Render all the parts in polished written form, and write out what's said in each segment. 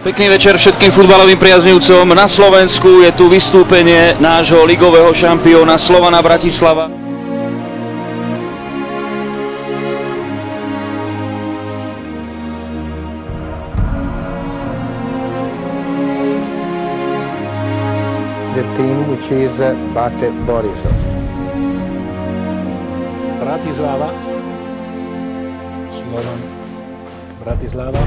Pekný večer všetkým futbalovým priaznivcom. Na Slovensku je tu vystúpenie nášho ligového šampióna Slovana Bratislava. The team which is Bate Borisov. Bratislava. Slovan Bratislava.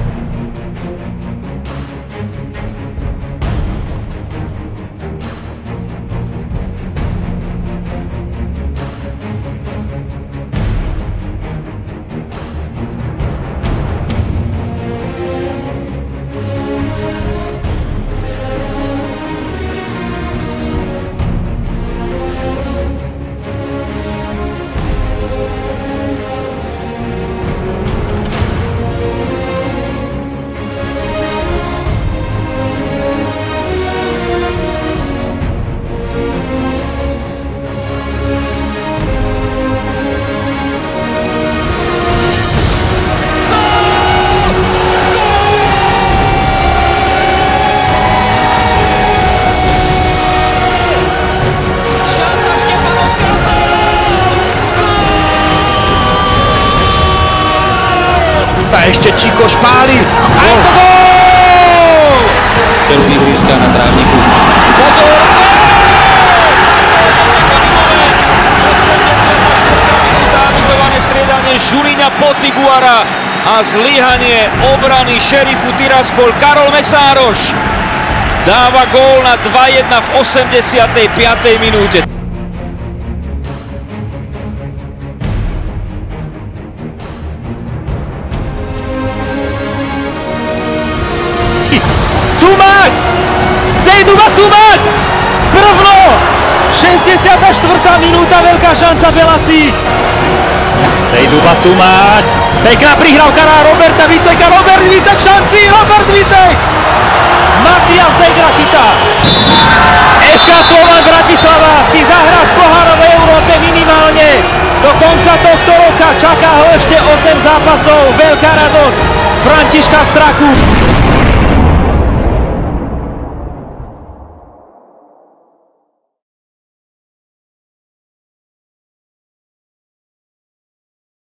A ešte Čikoš páli. A je to gól! Cel z ihriska na trávniku. Pozor! Avizované striedanie Žulíňa Potiguara a zlyhanie obrany Šerifu Tiraspol. Karol Mesároš dáva gól na 2-1 v 85. minúte. Sumák! Sejduba Sumák! Prvno! 64. minúta, veľká šanca Belasích. Sejduba Sumák. Pekná prihrávka na Roberta Viteka. Robert Vitek šanci! Robert Vitek! Matias Negra chytá. SK Slovan Bratislava si zahrá v pohárovej Európe minimálne. Do konca tohto roka čaká ho ešte 8 zápasov. Veľká radosť Františka Straku.